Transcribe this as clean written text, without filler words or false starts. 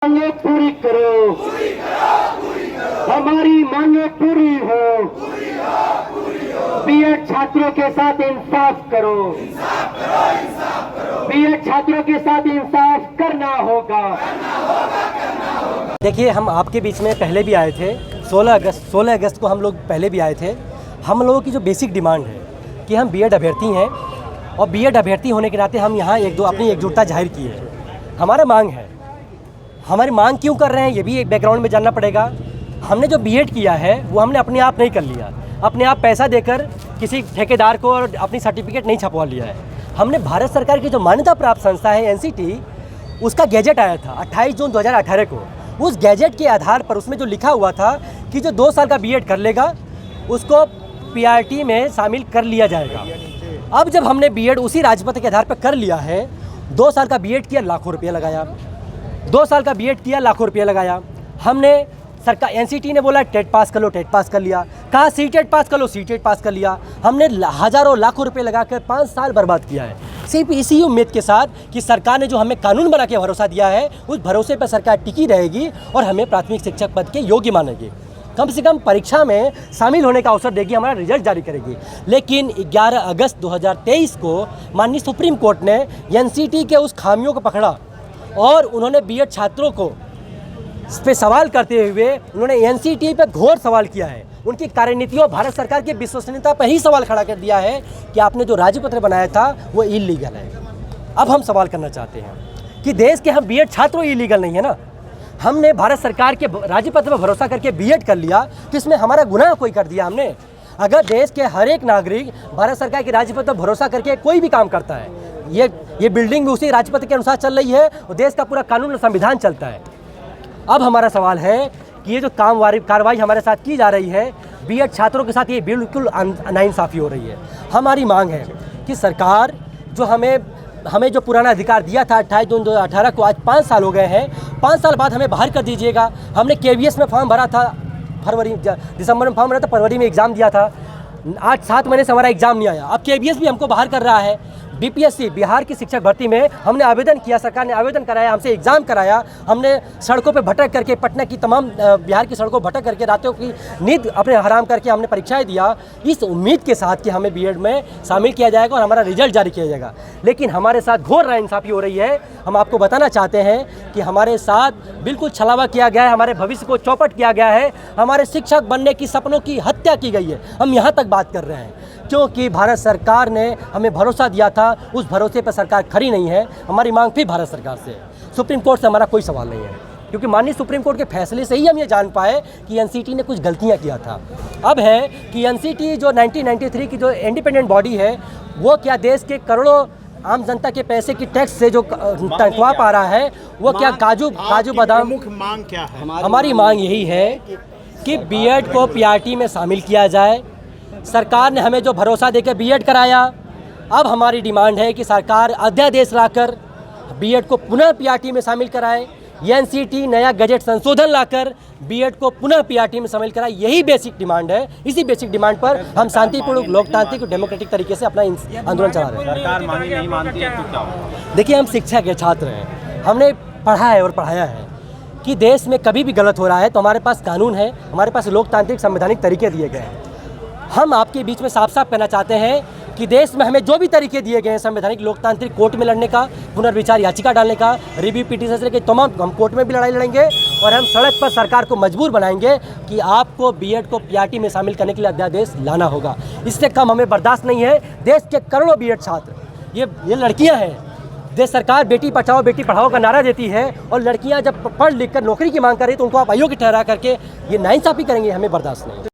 मांगे पूरी करो, हमारी मांगे पूरी हो। बीएड छात्रों के साथ इंसाफ करो, बीएड छात्रों के साथ इंसाफ करना होगा। देखिए, हम आपके बीच में पहले भी आए थे। 16 अगस्त को हम लोग पहले भी आए थे। हम लोगों की जो बेसिक डिमांड है कि हम बीएड अभ्यर्थी हैं और बीएड अभ्यर्थी होने के नाते हम यहाँ अपनी एकजुटता जाहिर की है। हमारा मांग है, हमारी मांग क्यों कर रहे हैं ये भी एक बैकग्राउंड में जानना पड़ेगा। हमने जो बीएड किया है वो हमने अपने आप नहीं कर लिया, अपने आप पैसा देकर किसी ठेकेदार को और अपनी सर्टिफिकेट नहीं छपवा लिया है। हमने भारत सरकार की जो मान्यता प्राप्त संस्था है एनसीटी, उसका गैजेट आया था 28 जून 2018 को। उस गैजेट के आधार पर उसमें जो लिखा हुआ था कि जो 2 साल का बीएड कर लेगा उसको पीआरटी में शामिल कर लिया जाएगा। अब जब हमने बीएड उसी राजपत्र के आधार पर कर लिया है, 2 साल का बीएड किया, लाखों रुपये लगाया। 2 साल का बीएड किया, लाखों रुपये लगाया। हमने सरकार एनसीटी ने बोला टेट पास कर लो, टेट पास कर लिया। कहा सीटेट पास कर लो, सीटेट पास कर लिया। हमने हज़ारों लाखों रुपए लगाकर 5 साल बर्बाद किया है, सिर्फ इसी उम्मीद के साथ कि सरकार ने जो हमें कानून बना के भरोसा दिया है उस भरोसे पर सरकार टिकी रहेगी और हमें प्राथमिक शिक्षक पद के योग्य मानेगी, कम से कम परीक्षा में शामिल होने का अवसर देगी, हमारा रिजल्ट जारी करेगी। लेकिन 11 अगस्त 2023 को माननीय सुप्रीम कोर्ट ने एनसीटी के उस खामियों को पकड़ा और उन्होंने बीएड छात्रों को इस पे सवाल करते हुए उन्होंने एनसीटी पे घोर सवाल किया है। उनकी कार्यनीतियों, भारत सरकार की विश्वसनीयता पर ही सवाल खड़ा कर दिया है कि आपने जो राज्यपत्र बनाया था वो इलीगल है। अब हम सवाल करना चाहते हैं कि देश के हम बीएड छात्रों इलीगल नहीं है ना। हमने भारत सरकार के राज्यपत्र पर भरोसा करके बीएड कर लिया तो इसमें हमारा गुनाह कोई कर दिया हमने? अगर देश के हर एक नागरिक भारत सरकार के राज्यपत्र पर भरोसा करके कोई भी काम करता है, ये बिल्डिंग भी उसी राज्यपत्र के अनुसार चल रही है और देश का पूरा कानून और संविधान चलता है। अब हमारा सवाल है कि ये जो कार्रवाई हमारे साथ की जा रही है बीएड छात्रों के साथ, ये बिल्कुल नाइंसाफ़ी हो रही है। हमारी मांग है कि सरकार जो हमें जो पुराना अधिकार दिया था 28 जून 2018 को, आज 5 साल हो गए हैं, 5 साल बाद हमें बाहर कर दीजिएगा। हमने केवीएस में फॉर्म भरा था, दिसंबर में फॉर्म भरा था, फरवरी में एग्ज़ाम दिया था, 8-7 महीने से हमारा एग्ज़ाम नहीं आया। अब केवीएस भी हमको बाहर कर रहा है। बीपीएससी बिहार की शिक्षक भर्ती में हमने आवेदन किया, सरकार ने आवेदन कराया, हमसे एग्ज़ाम कराया। हमने सड़कों पे भटक करके, पटना की तमाम बिहार की सड़कों भटक करके, रातों की नींद अपने हराम करके हमने परीक्षाएं दिया, इस उम्मीद के साथ कि हमें बीएड में शामिल किया जाएगा और हमारा रिजल्ट जारी किया जाएगा। लेकिन हमारे साथ घोर नाइंसाफ़ी हो रही है। हम आपको बताना चाहते हैं कि हमारे साथ बिल्कुल छलावा किया गया है, हमारे भविष्य को चौपट किया गया है, हमारे शिक्षक बनने की सपनों की हत्या की गई है। हम यहाँ तक बात कर रहे हैं क्योंकि भारत सरकार ने हमें भरोसा दिया था, उस भरोसे पर सरकार खड़ी नहीं है। हमारी मांग फिर भारत सरकार से, सुप्रीम कोर्ट से हमारा कोई सवाल नहीं है, क्योंकि माननीय सुप्रीम कोर्ट के फैसले से ही हम ये जान पाए कि एनसीटी ने कुछ गलतियां किया था। अब है कि एनसीटी जो 1993 की जो इंडिपेंडेंट बॉडी है, वो क्या देश के करोड़ों आम जनता के पैसे की टैक्स से जो तनख्वाह पा रहा है, वो क्या काजू बादाम? मुख्य मांग क्या है? हमारी मांग यही है कि बीएड को पीआरटी में शामिल किया जाए। सरकार ने हमें जो भरोसा देकर बीएड कराया, अब हमारी डिमांड है कि सरकार अध्यादेश लाकर बीएड को पुनः पीआरटी में शामिल कराए। एनसीटी नया गजट संशोधन लाकर बीएड को पुनः पीआरटी में शामिल कराए। यही बेसिक डिमांड है। इसी बेसिक डिमांड पर हम शांतिपूर्ण, लोकतांत्रिक और डेमोक्रेटिक तरीके से अपना आंदोलन चला रहे हैं। सरकार मांगे नहीं मानती है तो क्या होगा? देखिए, हम शिक्षक के छात्र हैं, हमने पढ़ा है और पढ़ाया है कि देश में कभी भी गलत हो रहा है तो हमारे पास कानून है, हमारे पास लोकतांत्रिक संवैधानिक तरीके दिए गए हैं। हम आपके बीच में साफ साफ कहना चाहते हैं कि देश में हमें जो भी तरीके दिए गए हैं संवैधानिक लोकतांत्रिक, कोर्ट में लड़ने का, पुनर्विचार याचिका डालने का, रिव्यू पिटीशन के तमाम, हम कोर्ट में भी लड़ाई लड़ेंगे और हम सड़क पर सरकार को मजबूर बनाएंगे कि आपको बीएड को पीआरटी में शामिल करने के लिए अध्यादेश लाना होगा। इससे कम हमें बर्दाश्त नहीं है। देश के करोड़ों बीएड छात्र, ये लड़कियाँ हैं। देश सरकार बेटी बचाओ बेटी पढ़ाओ का नारा देती है और लड़कियाँ जब पढ़ लिख कर नौकरी की मांग कर रही तो उनको आप अयोग्य ठहरा करके ये नाइंसाफ़ी करेंगे, हमें बर्दाश्त नहीं।